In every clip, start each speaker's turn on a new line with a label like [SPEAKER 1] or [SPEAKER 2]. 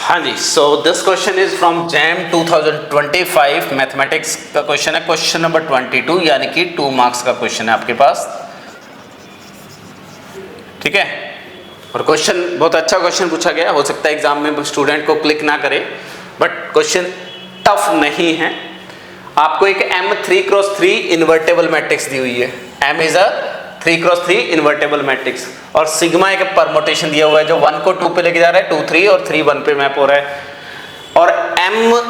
[SPEAKER 1] हाँ जी, so this question is from JAM 2025 mathematics का क्वेश्चन है, क्वेश्चन नंबर 22, यानी कि 2 मार्क्स का क्वेश्चन है आपके पास। ठीक है, और क्वेश्चन बहुत अच्छा क्वेश्चन पूछा गया। हो सकता है एग्जाम में स्टूडेंट को क्लिक ना करे, बट क्वेश्चन टफ नहीं है। आपको एक M3x3 इन्वर्टेबल मैट्रिक्स दी हुई है। M is a 3x3 invertible matrix और सिग्मा एक परमोटेशन दिया हुआ है जो 1 को 2 पे लेके जा रहा है, 2 3 और 3 1 पे मैप हो रहा है। और M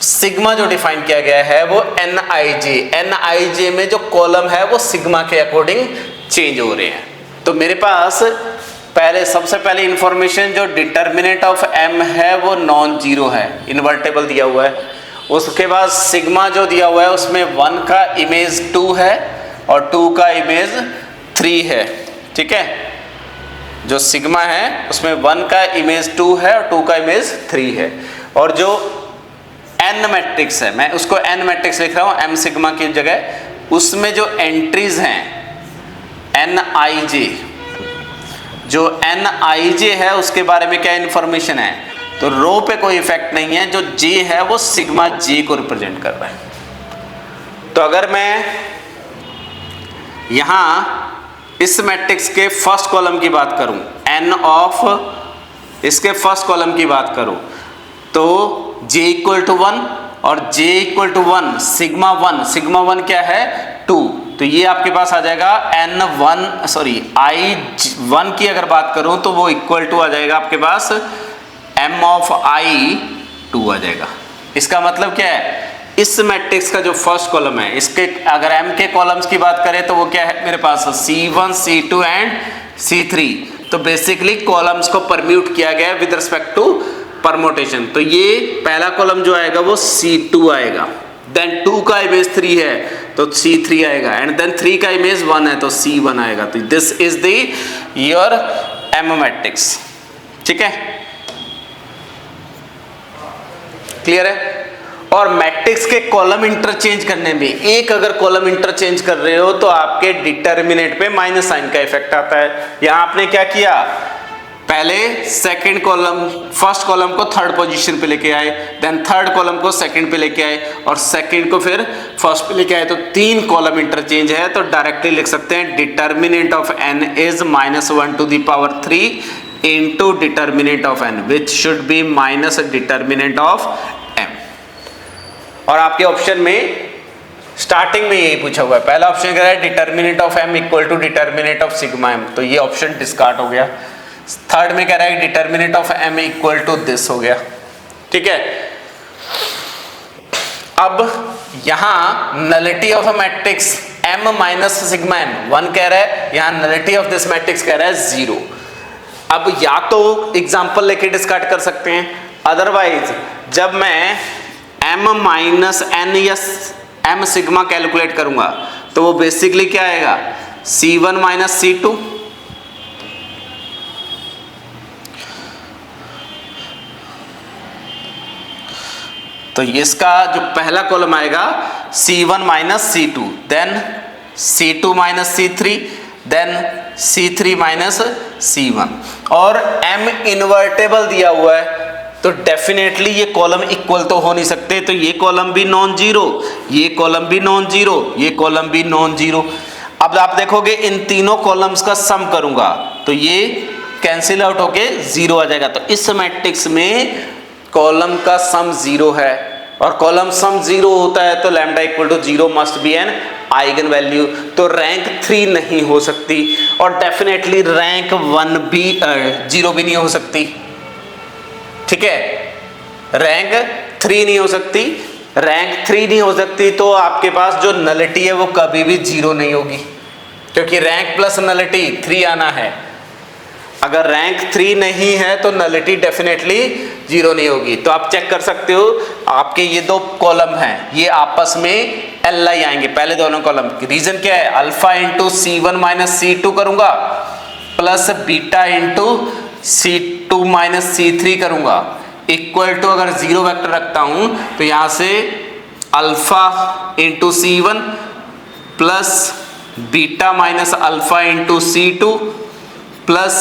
[SPEAKER 1] सिग्मा जो डिफाइन किया गया है वो Nij में जो कॉलम है वो सिग्मा के अकॉर्डिंग चेंज हो रहे हैं। तो मेरे पास सबसे पहले इंफॉर्मेशन जो डिटर्मिनेंट ऑफ M है वो नॉन जीरो है, इन्वर्टेबल दिया हुआ है। उसके बाद सिग्मा जो दिया हुआ है उसमें 1 का इमेज 2 है और 2 का इमेज 3 है। ठीक है, जो सिग्मा है उसमें 1 का इमेज 2 है और 2 का इमेज 3 है। और जो N मैट्रिक्स है, मैं उसको N मैट्रिक्स लिख रहा हूँ M सिग्मा की जगह, उसमें जो एंट्रीज हैं Nij, जो Nij है उसके बारे में क्या इंफॉर्मेशन है, तो रो पे कोई इफेक्ट नहीं है, जो J है वो सिग्मा J को रिप्रेजेंट कर रहा है। तो अगर मैं यहां इस मैट्रिक्स के फर्स्ट कॉलम की बात करूं, N ऑफ इसके फर्स्ट कॉलम की बात करूं, तो J इक्वल टू 1 और J इक्वल टू 1 सिग्मा 1 क्या है 2, तो ये आपके पास आ जाएगा I1 की अगर बात करूं तो वो इक्वल टू आ जाएगा आपके पास M ऑफ I2 आ जाएगा। इसका मतलब क्या है, इस मैट्रिक्स का जो फर्स्ट कॉलम है, इसके अगर M के कॉलम्स की बात करें तो वो क्या है मेरे पास C1 C2 एंड C3। तो बेसिकली कॉलम्स को परम्यूट किया गया विद रिस्पेक्ट टू परमोटेशन। तो ये पहला कॉलम जो आएगा वो C2 आएगा, देन 2 का इमेज 3 है तो C3 आएगा, एंड देन 3 का इमेज 1 है तो C1 आएगा। तो this is the your M matrix. ठीक है, क्लियर है। और मैट्रिक्स के कॉलम इंटरचेंज करने में, एक अगर कॉलम इंटरचेंज कर रहे हो तो आपके डिटर्मिनेंट पे माइनस साइन का इफेक्ट आता है। यहां आपने क्या किया, पहले सेकंड कॉलम फर्स्ट कॉलम को थर्ड पोजीशन पे लेके आए, देन थर्ड कॉलम को सेकंड पे लेके आए और सेकंड को फिर फर्स्ट पे लेके आए, तो 3 कॉलम इंटरचेंज है। तो डायरेक्टली लिख सकते हैं determinant of n is -1 to the power 3 into determinant of n which should be minus determinant of m। और आपके ऑप्शन में स्टार्टिंग में यही पूछा हुआ है, पहला ऑप्शन कह रहा है determinant of m equal to determinant of sigma m, तो ये ऑप्शन डिस्कार्ड हो गया। थर्ड में कह रहा है determinant of m equal to this हो गया। ठीक है, अब यहां nullity of a matrix m minus sigma m 1 कह रहा है, यहां नलिटी ऑफ दिस मैट्रिक्स कह रहा है 0। अब या तो एग्जांपल लेके डिस्कार्ड कर सकते हैं, अदरवाइज जब मैं m माइनस n या m सिग्मा कैलकुलेट करूंगा तो वो बेसिकली क्या आएगा C1 माइनस C2, तो इसका जो पहला कॉलम आएगा C1 minus C2, then C2 minus C3, then C3 minus C1। और M इन्वर्टेबल दिया हुआ है तो डेफिनेटली ये कॉलम इक्वल तो हो नहीं सकते, तो ये कॉलम भी नॉन जीरो, ये कॉलम भी नॉन जीरो, ये कॉलम भी नॉन जीरो। अब आप देखोगे इन तीनों कॉलम्स का सम करूंगा तो ये कैंसिल आउट होके 0 आ जाएगा। तो इस मैट्रिक्स में कॉलम का सम 0 है, और कॉलम सम 0 होता है तो lambda equal to 0 must be an eigenvalue. तो रैंक 3 नहीं हो सकती और डेफिनेटली रैंक 1 भी 0 भी नहीं हो सकती। ठीक है, रैंक 3 नहीं हो सकती, रैंक 3 नहीं हो सकती तो आपके पास जो नलिटी है वो कभी भी 0 नहीं होगी, क्योंकि रैंक प्लस नलिटी 3 आना है। अगर रैंक 3 नहीं है तो नलिटी डेफिनेटली 0 नहीं होगी। तो आप चेक कर सकते हो, आपके ये 2 कॉलम हैं ये आपस में Li आएंगे, पहले दोनों कॉलम। रीजन क्या है, alpha into C1 minus C2 करूंगा plus beta into C2 minus C3 करूंगा, इक्वल टू अगर 0 वेक्टर रखता हूं तो यहां से alpha into C1 plus beta minus alpha into C2 plus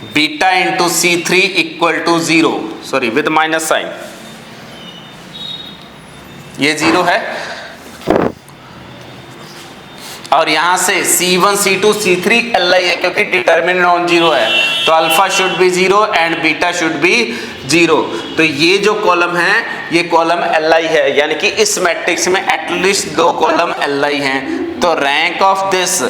[SPEAKER 1] beta into C3 equal to 0, sorry with minus sign, ये 0 है। और यहां से C1 C2 C3 Li है क्योंकि डिटर्मिनेंट नॉन जीरो है, तो alpha should be 0 and beta should be 0। तो ये जो कॉलम है ये कॉलम Li है, यानी कि इस मैट्रिक्स में एटलीस्ट 2 कॉलम Li हैं। तो rank of this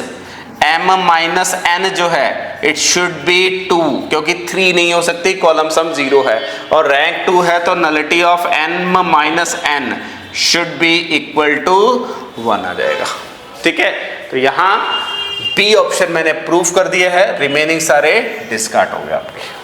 [SPEAKER 1] m minus n जो है इट शुड बी 2, क्योंकि 3 नहीं हो सकती, कॉलम सम 0 है और रैंक 2 है, तो nullity of m minus n should be equal to 1 आ जाएगा। ठीक है, तो यहाँ बी ऑप्शन मैंने प्रूफ कर दिया है, रिमेनिंग सारे डिस्कार्ड हो गए आपके।